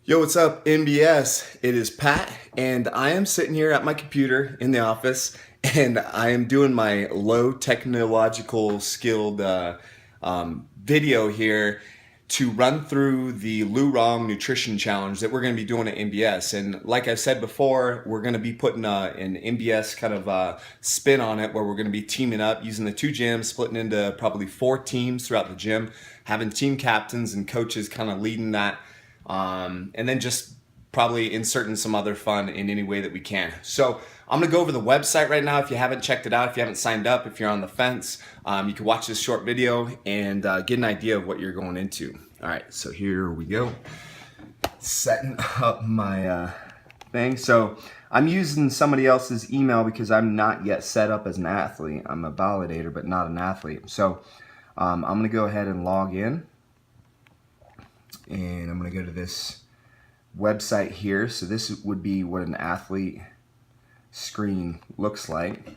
Yo, what's up, MBS? It is Pat, and I am sitting here at my computer in the office, and I am doing my low technological skilled video here to run through the Lurong nutrition challenge that we're going to be doing at MBS. And like I said before, we're going to be putting an MBS kind of spin on it, where we're going to be teaming up using the two gyms, splitting into probably 4 teams throughout the gym, having team captains and coaches kind of leading that, and then just probably inserting some other fun in any way that we can. So I'm gonna go over the website right now. If you haven't checked it out, if you haven't signed up, if you're on the fence, you can watch this short video and get an idea of what you're going into. All right, so here we go. Setting up my thing. So I'm using somebody else's email because I'm not yet set up as an athlete. I'm a validator, but not an athlete. So I'm gonna go ahead and log in. And I'm going to go to this website here. So this would be what an athlete screen looks like.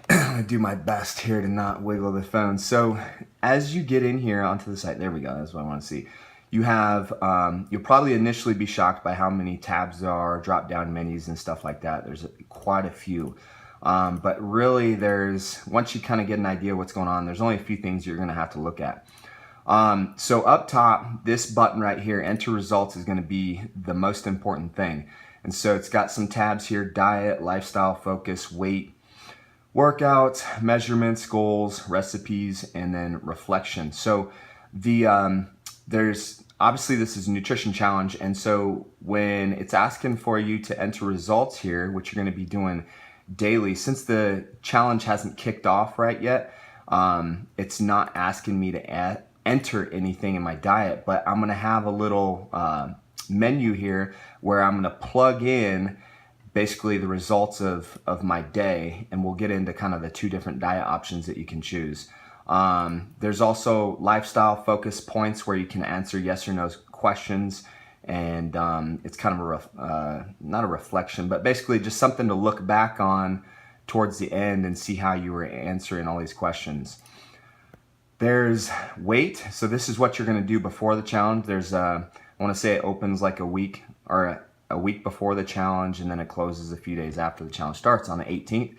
I do my best here to not wiggle the phone. So as you get in here onto the site, there we go, that's what I want to see. You have, you'll probably initially be shocked by how many tabs there are, drop down menus and stuff like that. There's quite a few. But really once you kind of get an idea what's going on, there's only a few things you're going to have to look at. So up top, this button right here, enter results, is going to be the most important thing. And so it's got some tabs here: diet, lifestyle, focus, weight, workout, measurements, goals, recipes, and then reflection. So there's obviously, this is a nutrition challenge. And so when it's asking for you to enter results here, which you're going to be doing daily, since the challenge hasn't kicked off right yet, it's not asking me to enter anything in my diet, but I'm going to have a little menu here where I'm going to plug in basically the results of my day, and we'll get into kind of the two different diet options that you can choose. There's also lifestyle focus points where you can answer yes or no questions, and it's kind of not a reflection, but basically just something to look back on towards the end and see how you were answering all these questions. There's weight. So this is what you're going to do before the challenge. There's I want to say it opens like a week before the challenge, and then it closes a few days after the challenge starts on the 18th.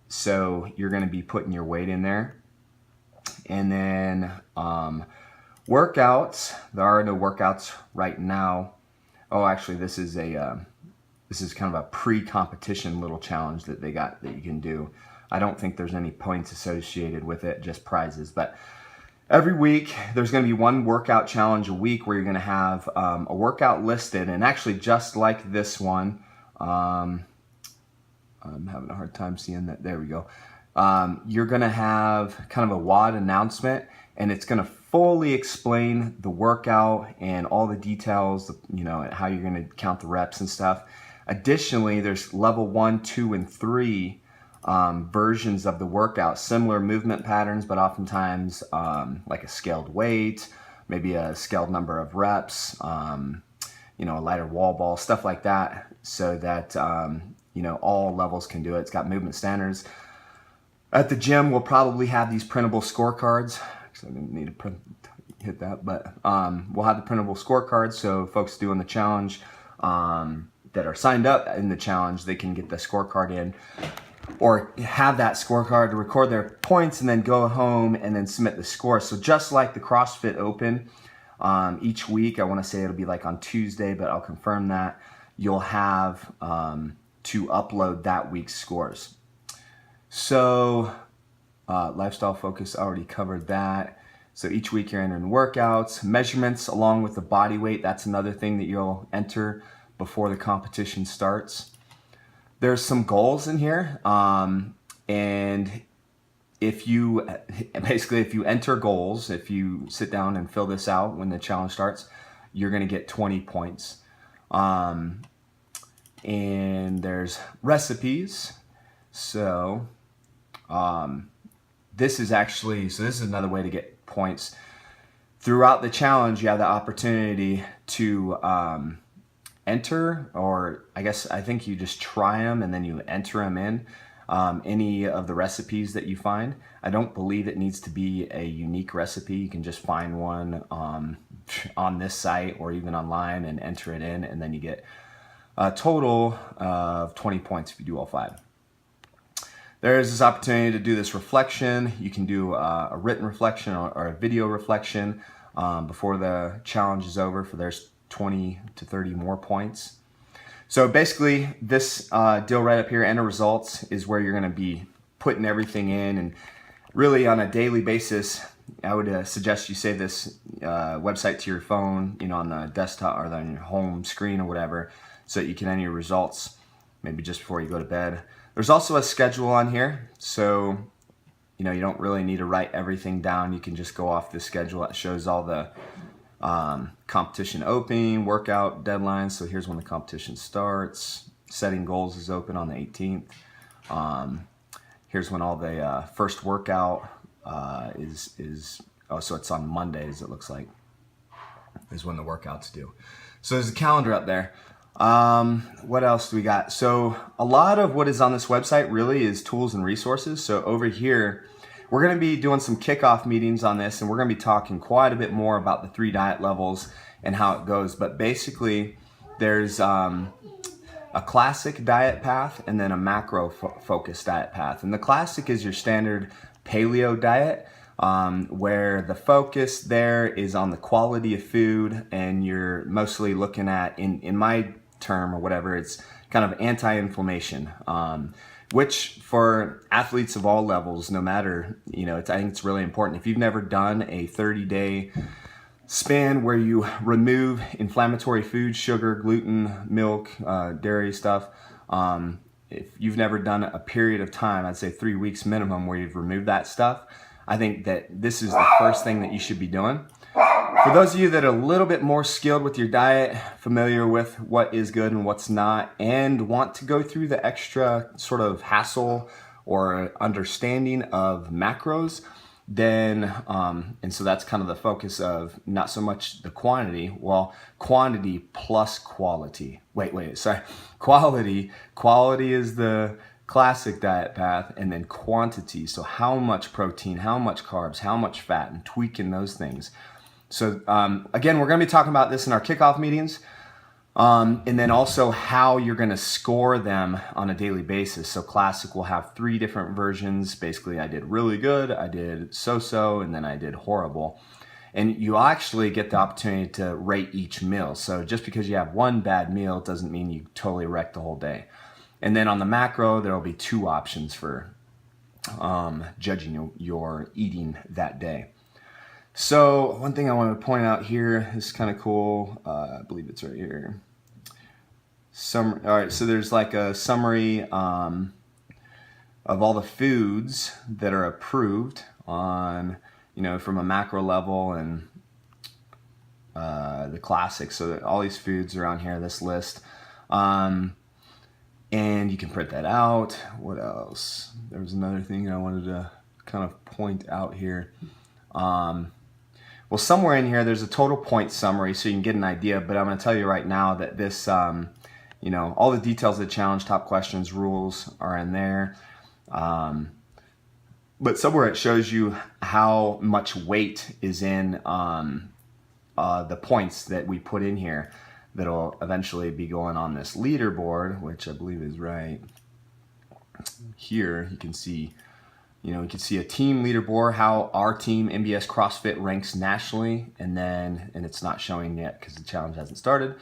So you're going to be putting your weight in there. And then workouts. There are no workouts right now. Oh, actually, this is kind of a pre-competition little challenge that they got that you can do. I don't think there's any points associated with it, just prizes. But every week, there's going to be one workout challenge a week where you're going to have a workout listed. And actually, just like this one, I'm having a hard time seeing that. There we go. You're going to have kind of a WOD announcement, and it's going to fully explain the workout and all the details, how you're going to count the reps and stuff. Additionally, there's level 1, 2, and 3 versions of the workout, similar movement patterns, but oftentimes like a scaled weight, maybe a scaled number of reps, a lighter wall ball, stuff like that, so that all levels can do it. It's got movement standards. At the gym, we'll probably have these printable scorecards. Actually, I didn't need to hit that, but we'll have the printable scorecards, so folks doing the challenge that are signed up in the challenge, they can get the scorecard in, or have that scorecard to record their points and then go home and then submit the score. So just like the CrossFit Open, each week, I want to say it'll be like on Tuesday, but I'll confirm that, you'll have to upload that week's scores. So lifestyle focus, already covered that. So each week you're entering workouts, measurements along with the body weight. That's another thing that you'll enter before the competition starts. There's some goals in here, and if you enter goals, if you sit down and fill this out when the challenge starts, you're going to get 20 points. And there's recipes. So this is another way to get points. Throughout the challenge, you have the opportunity to enter, or I think you just try them and then you enter them in. any of the recipes that you find. I don't believe it needs to be a unique recipe. You can just find one on this site or even online and enter it in, and then you get a total of 20 points if you do all 5. There's this opportunity to do this reflection. You can do a written reflection or a video reflection before the challenge is over, for there's 20 to 30 more points. So basically this deal right up here, enter results, is where you're going to be putting everything in, and really on a daily basis I would suggest you save this website to your phone, on the desktop or on your home screen or whatever, so that you can enter your results maybe just before you go to bed. There's also a schedule on here, so you don't really need to write everything down. You can just go off the schedule. It shows all the competition opening, workout deadlines. So here's when the competition starts. Setting goals is open on the 18th. Here's when all the first workout so it's on Mondays, it looks like, is when the workouts due. So there's a calendar up there. What else do we got? So a lot of what is on this website really is tools and resources. So over here, we're going to be doing some kickoff meetings on this, and we're going to be talking quite a bit more about the 3 diet levels and how it goes. But basically, there's a classic diet path and then a macro focused diet path. And the classic is your standard paleo diet, where the focus there is on the quality of food, and you're mostly looking at, in my term or whatever, it's kind of anti-inflammation, which for athletes of all levels, no matter, I think it's really important. If you've never done a 30-day span where you remove inflammatory foods, sugar, gluten, milk, dairy stuff, if you've never done a period of time, I'd say 3 weeks minimum, where you've removed that stuff, I think that this is the first thing that you should be doing. For those of you that are a little bit more skilled with your diet, familiar with what is good and what's not, and want to go through the extra sort of hassle or understanding of macros, then, and so that's kind of the focus of not so much the quantity, quantity plus quality. Sorry. Quality is the classic diet path, and then quantity. So how much protein, how much carbs, how much fat, and tweaking those things. So again, we're going to be talking about this in our kickoff meetings, and then also how you're going to score them on a daily basis. So classic will have 3 different versions. Basically, I did really good, I did so-so, and then I did horrible. And you actually get the opportunity to rate each meal. So just because you have one bad meal doesn't mean you totally wrecked the whole day. And then on the macro, there will be 2 options for judging your eating that day. So one thing I wanted to point out here is kind of cool. I believe it's right here. All right, so there's like a summary of all the foods that are approved on, from a macro level, and the classics. So all these foods are on here, this list. And you can print that out. What else? There was another thing I wanted to kind of point out here. Well, somewhere in here, there's a total point summary, so you can get an idea, but I'm going to tell you right now that this, all the details of the challenge, top questions, rules are in there. But somewhere it shows you how much weight is in the points that we put in here that'll eventually be going on this leaderboard, which I believe is right here. You can see, you can see a team leaderboard, how our team, MBS CrossFit, ranks nationally, and it's not showing yet because the challenge hasn't started.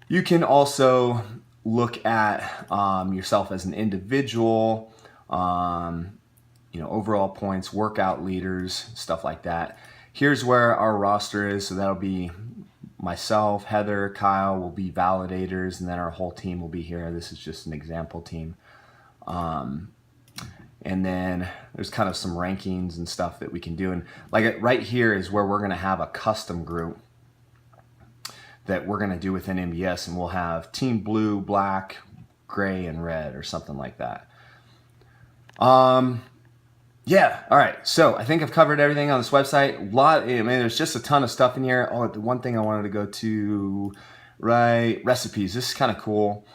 You can also look at yourself as an individual, overall points, workout leaders, stuff like that. Here's where our roster is, so that'll be myself, Heather, Kyle will be validators, and then our whole team will be here. This is just an example team. And then there's kind of some rankings and stuff that we can do. And like right here is where we're going to have a custom group that we're going to do within MBS, and we'll have team blue, black, gray, and red, or something like that. Yeah, all right. So I think I've covered everything on this website. There's just a ton of stuff in here. Oh, the one thing I wanted to go to, right, recipes. This is kind of cool.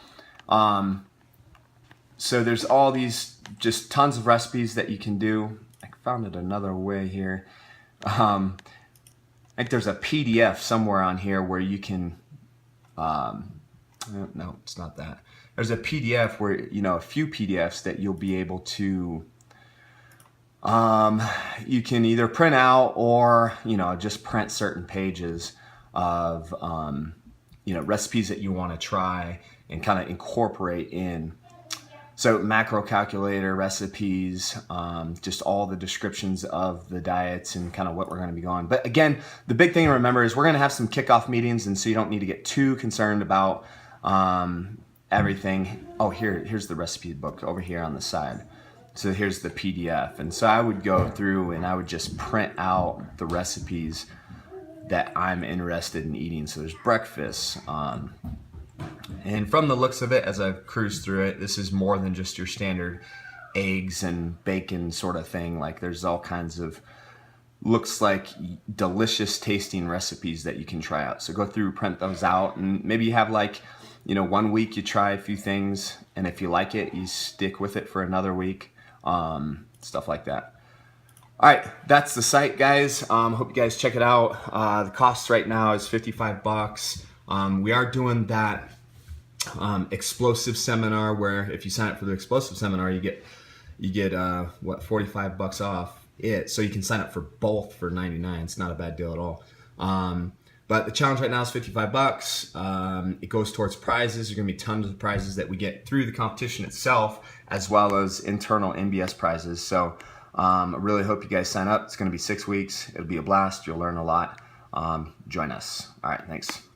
So there's all these, just tons of recipes that you can do. I found it another way here. I think there's a PDF somewhere on here where you can, no, it's not that. There's a PDF where, a few PDFs that you'll be able to, you can either print out or, just print certain pages of, recipes that you want to try and kind of incorporate in. So macro calculator, recipes, just all the descriptions of the diets and kind of what we're going to be going. But again, the big thing to remember is we're going to have some kickoff meetings, and so you don't need to get too concerned about everything. Oh, here's the recipe book over here on the side. So here's the PDF. And so I would go through and I would just print out the recipes that I'm interested in eating. So there's breakfast. And from the looks of it, as I've cruised through it, this is more than just your standard eggs and bacon sort of thing. Like there's all kinds of, looks like delicious tasting recipes that you can try out. So go through, print those out, and maybe you have 1 week you try a few things, and if you like it, you stick with it for another week, stuff like that. All right, that's the site, guys. Hope you guys check it out. The cost right now is $55. We are doing that explosive seminar where if you sign up for the explosive seminar, you get $45 off it. So you can sign up for both for $99. It's not a bad deal at all. But the challenge right now is $55. It goes towards prizes. There's going to be tons of prizes that we get through the competition itself, as well as internal MBS prizes. So I really hope you guys sign up. It's going to be 6 weeks. It'll be a blast. You'll learn a lot. Join us. All right, thanks.